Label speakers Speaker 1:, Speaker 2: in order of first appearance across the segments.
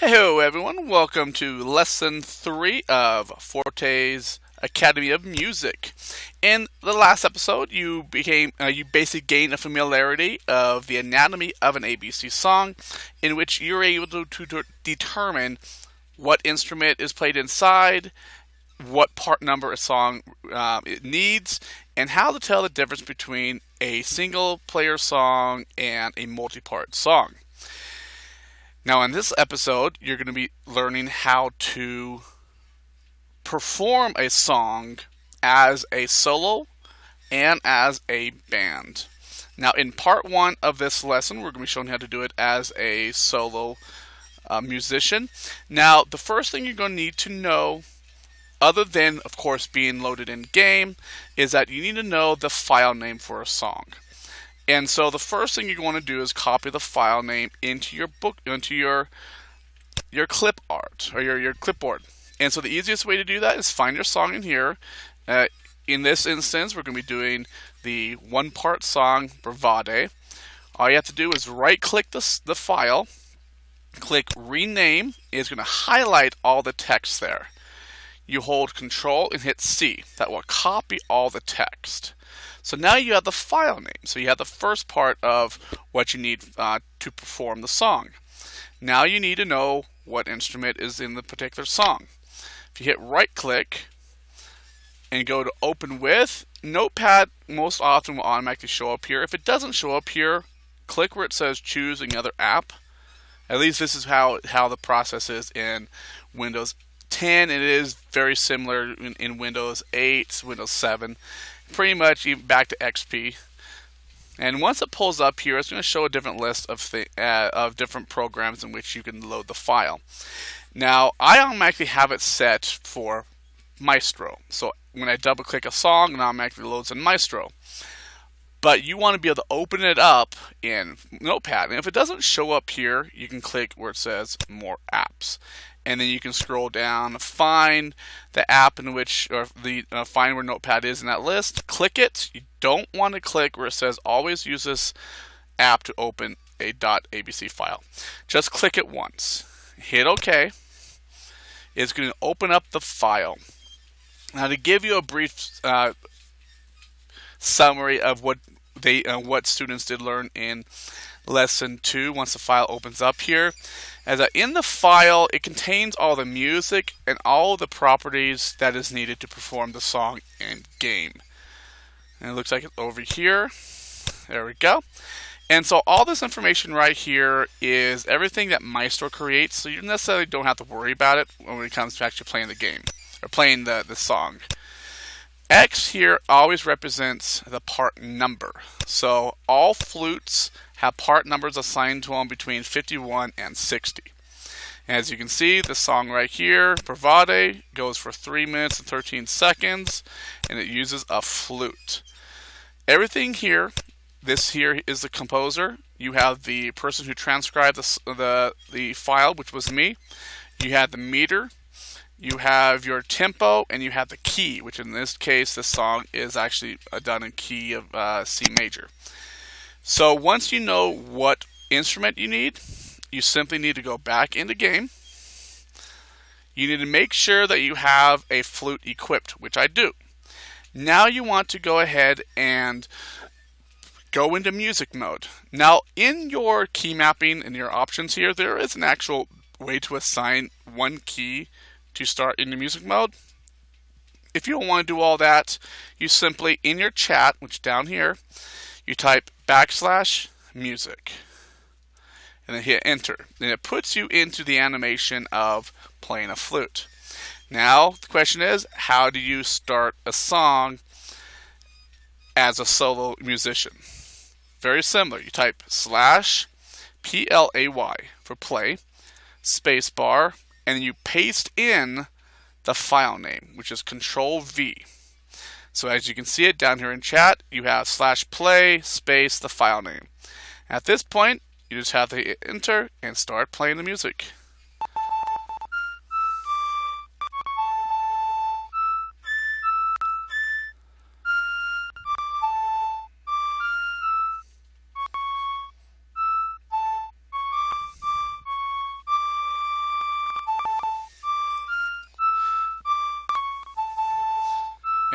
Speaker 1: Hello, everyone. Welcome to Lesson 3 of Forte's Academy of Music. In the last episode, you basically gained a familiarity of the anatomy of an ABC song, in which you're able to determine what instrument is played inside, what part number a song it needs, and how to tell the difference between a single player song and a multi-part song. Now, in this episode, you're going to be learning how to perform a song as a solo and as a band. Now, in part 1 of this lesson, we're going to be showing how to do it as a solo musician. Now, the first thing you're going to need to know, other than, of course, being loaded in game, is that you need to know the file name for a song. And so the first thing you want to do is copy the file name into your clip art or your clipboard. And so the easiest way to do that is find your song in here. In this instance, we're going to be doing the one-part song Mirvie. All you have to do is right-click the file, click Rename. It's going to highlight all the text there. You hold Control and hit C. That will copy all the text. So now you have the file name. So you have the first part of what you need to perform the song. Now you need to know what instrument is in the particular song. If you hit right click and go to Open With, Notepad most often will automatically show up here. If it doesn't show up here, click where it says Choose Another App. At least this is how the process is in Windows 10. It is very similar in Windows 8, Windows 7. Pretty much even back to XP. And once it pulls up here, it's going to show a different list of different programs in which you can load the file. Now, I automatically have it set for Maestro. So when I double click a song, it automatically loads in Maestro. But you want to be able to open it up in Notepad. And if it doesn't show up here, you can click where it says More Apps. And then you can scroll down, find the app in which, or find where Notepad is in that list. Click it. You don't want to click where it says always use this app to open a .abc file. Just click it once. Hit OK. It's going to open up the file. Now, to give you a brief summary of what students did learn in Lesson 2, once the file opens up here, as in the file, it contains all the music and all the properties that is needed to perform the song in game. And it looks like it's over here. There we go. And so all this information right here is everything that Maestro creates, so you necessarily don't have to worry about it when it comes to actually playing the game, or playing the song. X here always represents the part number. So all flutes have part numbers assigned to them between 51 and 60. As you can see, the song right here, Mirvie, goes for 3 minutes and 13 seconds, and it uses a flute. Everything here, this here is the composer. You have the person who transcribed the file, which was me. You have the meter. You have your tempo, and you have the key, which in this case, this song is actually done in key of C major. So once you know what instrument you need, you simply need to go back into game. You need to make sure that you have a flute equipped, which I do. Now you want to go ahead and go into music mode. Now in your key mapping and your options here, there is an actual way to assign one key to start into music mode. If you don't want to do all that, you simply, in your chat, which down here, you type \music and then hit enter. And it puts you into the animation of playing a flute. Now, the question is, how do you start a song as a solo musician? Very similar. You type /play for play, spacebar, and then you paste in the file name, which is Control V. So as you can see it down here in chat, you have /play space the file name. At this point, you just have to hit enter and start playing the music.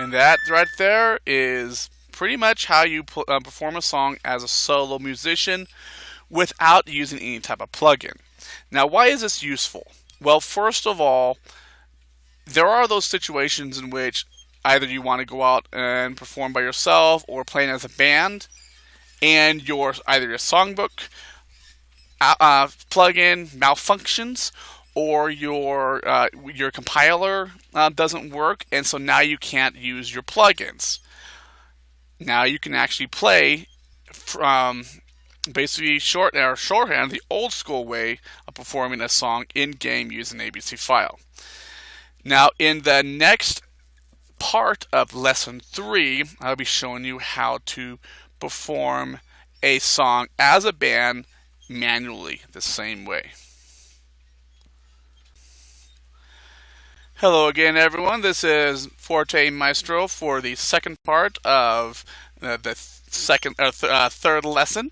Speaker 1: And that right there is pretty much how you perform a song as a solo musician without using any type of plugin. Now, why is this useful? Well, first of all, there are those situations in which either you want to go out and perform by yourself or playing as a band, and either your songbook plugin malfunctions, or your compiler doesn't work, and so now you can't use your plugins. Now you can actually play from basically shorthand, the old school way of performing a song in game using an ABC file. Now, in the next part of lesson 3, I'll be showing you how to perform a song as a band manually the same way. Hello again, everyone. This is Forte Maestro for the second part of the third lesson.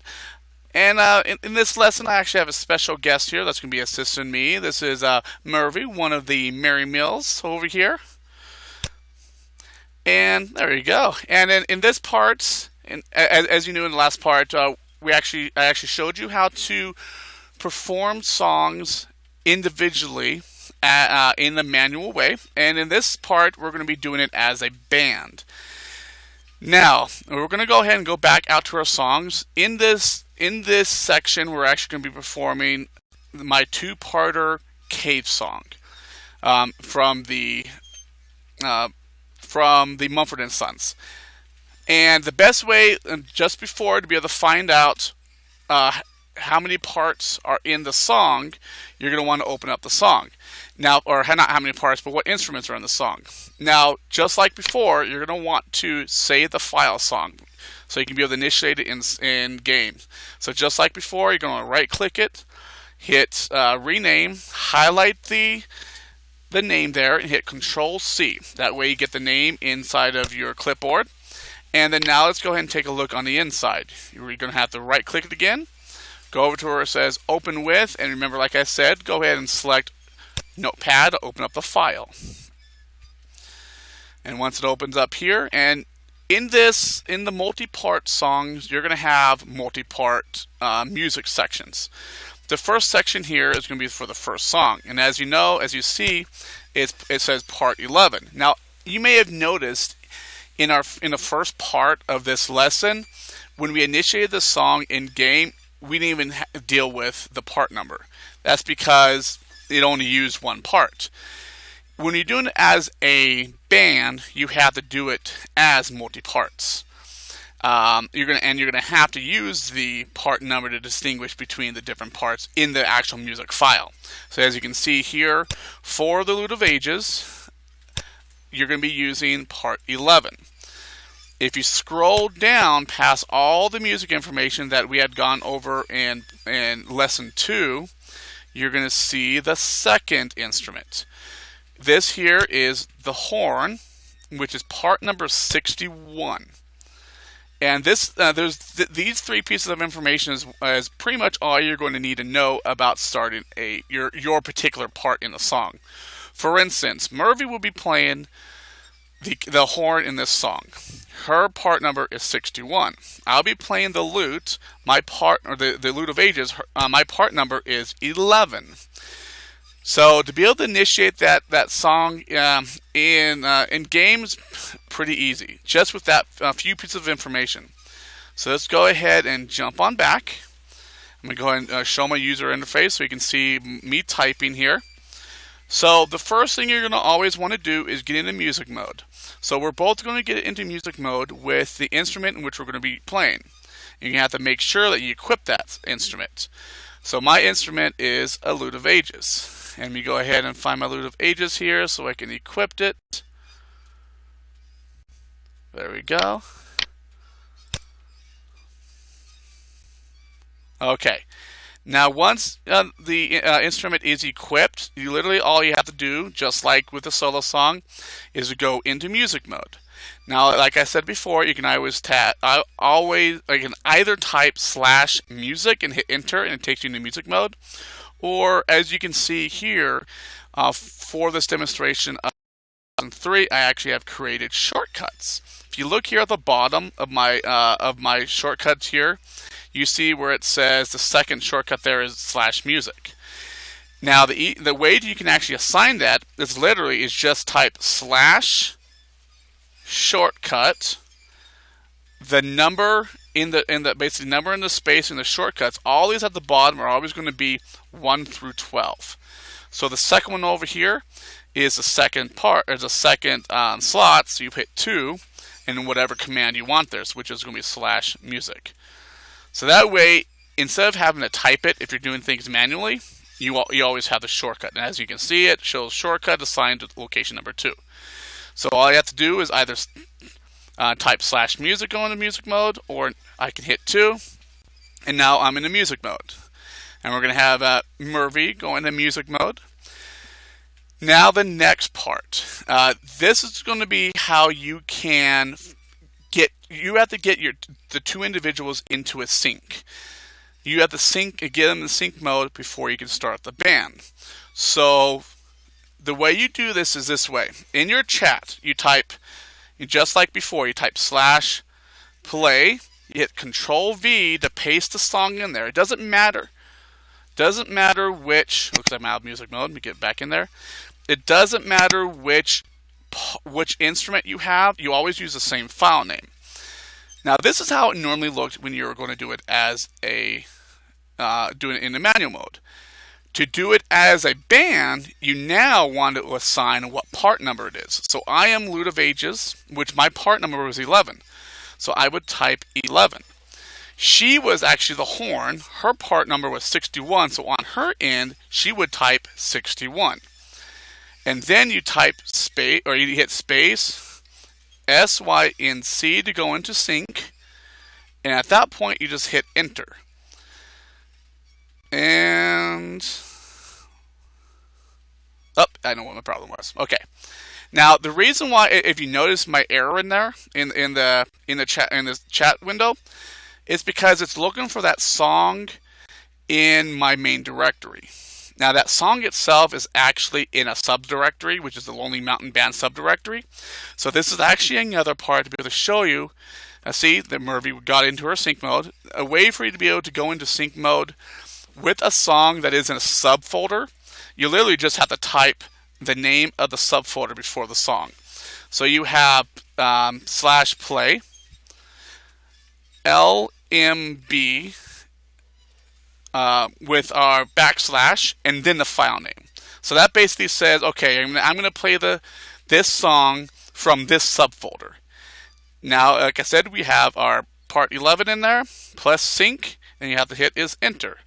Speaker 1: And in this lesson, I actually have a special guest here that's going to be assisting me. This is Mirvie, one of the Merry Mills over here. And there you go. And in this part, as you knew in the last part, I actually showed you how to perform songs individually in the manual way. And in this part, we're going to be doing it as a band. Now, we're going to go ahead and go back out to our songs. In this section, we're actually going to be performing my two-parter Cave song from the Mumford & Sons. And the best way, just before, to be able to find out how many parts are in the song, you're going to want to open up the song. Now, or not how many parts, but what instruments are in the song. Now, just like before, you're going to want to save the file song so you can be able to initiate it in game. So just like before, you're going to right-click it, hit rename, highlight the name there, and hit Control-C. That way you get the name inside of your clipboard. And then now let's go ahead and take a look on the inside. You're going to have to right-click it again, go over to where it says Open With, and remember, like I said, go ahead and select Notepad to open up the file. And once it opens up here, and in the MultiPart Songs, you're going to have MultiPart music sections. The first section here is going to be for the first song, and as you know, as you see, it says Part 11. Now, you may have noticed in the first part of this lesson, when we initiated the song in game, we didn't even deal with the part number. That's because it only used one part. When you're doing it as a band, you have to do it as multi-parts. You're gonna have to use the part number to distinguish between the different parts in the actual music file. So as you can see here, for the Lute of Ages, you're going to be using part 11. If you scroll down past all the music information that we had gone over in lesson 2, you're going to see the second instrument. This here is the horn, which is part number 61. And these three pieces of information is pretty much all you're going to need to know about starting your particular part in the song. For instance, Mirvie will be playing the horn in this song. Her part number is 61. I'll be playing the lute. The Lute of Ages. My part number is 11. So to be able to initiate that song in games, pretty easy, just with that few pieces of information. So let's go ahead and jump on back. I'm going to go ahead and show my user interface so you can see me typing here. So the first thing you're going to always want to do is get into music mode. So we're both going to get into music mode with the instrument in which we're going to be playing. You're going to have to make sure that you equip that instrument. So my instrument is a Lute of Ages. And let me go ahead and find my Lute of Ages here so I can equip it. There we go. Okay. Now once the instrument is equipped, all you have to do, just like with the solo song, is to go into music mode. Now, like I said before, you can either type /music and hit enter, and it takes you into music mode. Or, as you can see here, for this demonstration, lesson 3, I actually have created shortcuts. If you look here at the bottom of my shortcuts here, you see where it says the second shortcut there is /music. Now the way you can actually assign that is literally just type /shortcut, the number in the basically number in the space in the shortcuts. All these at the bottom are always going to be 1 through 12. So the second one over here is the second part, or the second slot. So you hit 2, and whatever command you want there, which is going to be /music. So that way, instead of having to type it if you're doing things manually, you always have the shortcut. And as you can see, it shows shortcut assigned to location number 2. So all you have to do is either type /music, go into music mode, or I can hit 2, and now I'm in the music mode. And we're going to have Mirvie go into music mode. Now the next part. This is going to be how you can you have to get the two individuals into a sync. You have to get them in sync mode before you can start the band. So the way you do this is this way. In your chat, you type, just like before, you type /play, you hit Control-V to paste the song in there. It doesn't matter. Doesn't matter which, looks like I'm out of music mode, let me get back in there. It doesn't matter which instrument you have, you always use the same file name. Now this is how it normally looked when you were going to do it as doing it in the manual mode. To do it as a band, you now want to assign what part number it is. So I am Lute of Ages, which my part number was 11. So I would type 11. She was actually the horn. Her part number was 61. So on her end, she would type 61. And then you type space, or you hit space, SYNC to go into sync. And at that point, you just hit enter. And I know what my problem was. Okay. Now the reason why, if you notice my error in there in the chat window, is because it's looking for that song in my main directory. Now that song itself is actually in a subdirectory, which is the Lonely Mountain Band subdirectory. So this is actually another part to be able to show you. See that Mirvie got into her sync mode. A way for you to be able to go into sync mode with a song that is in a subfolder, you literally just have to type the name of the subfolder before the song. So you have /play, LMB, with our /, and then the file name. So that basically says, okay, I'm going to play this song from this subfolder. Now, like I said, we have our part 11 in there, plus sync, and you have to hit is enter.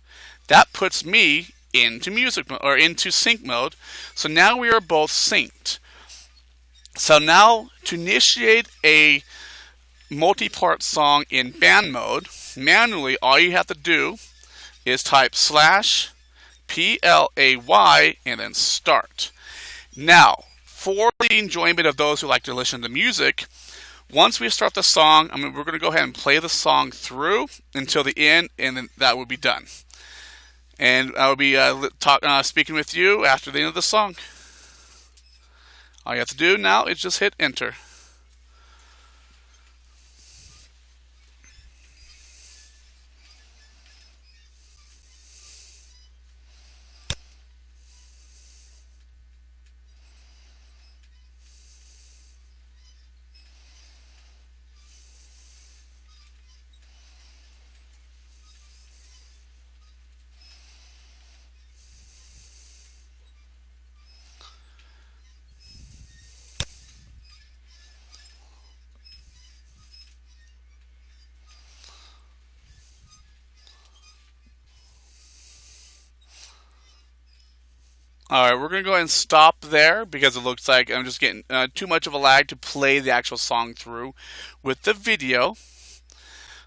Speaker 1: That puts me into music mode, or into sync mode. So now we are both synced. So now to initiate a multi-part song in band mode, manually all you have to do is type /PLAY and then start. Now, for the enjoyment of those who like to listen to music, once we start the song, we're going to go ahead and play the song through until the end, and then that will be done. And I will be speaking with you after the end of the song. All you have to do now is just hit enter. Alright, we're going to go ahead and stop there because it looks like I'm just getting too much of a lag to play the actual song through with the video.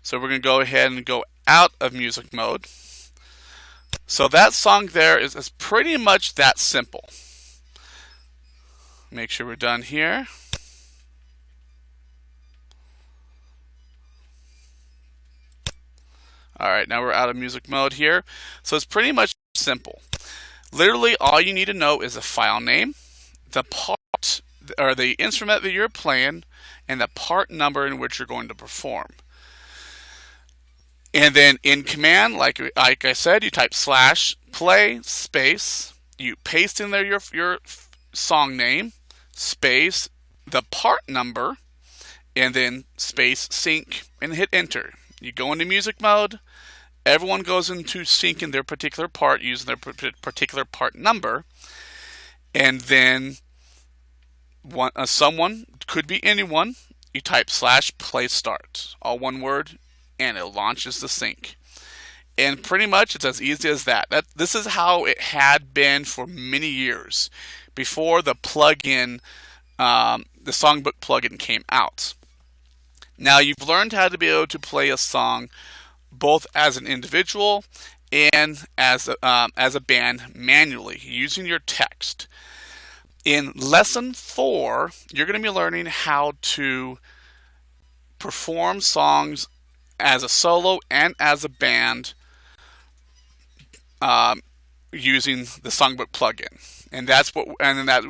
Speaker 1: So we're going to go ahead and go out of music mode. So that song there is pretty much that simple. Make sure we're done here. Alright, now we're out of music mode here. So it's pretty much simple. Literally, all you need to know is the file name, the part or the instrument that you're playing and the part number in which you're going to perform. And then in command, like I said, you type /play space. You paste in there your song name, space, the part number, and then space sync, and hit enter. You go into music mode. Everyone goes into sync in their particular part using their particular part number. And then someone, could be anyone, you type /play start, all one word, and it launches the sync. And pretty much it's as easy as that. This is how it had been for many years before the plugin, the songbook plugin came out. Now you've learned how to be able to play a song both as an individual and as a band manually using your text. In lesson 4, you're going to be learning how to perform songs as a solo and as a band using the songbook plugin, and that's what, and then that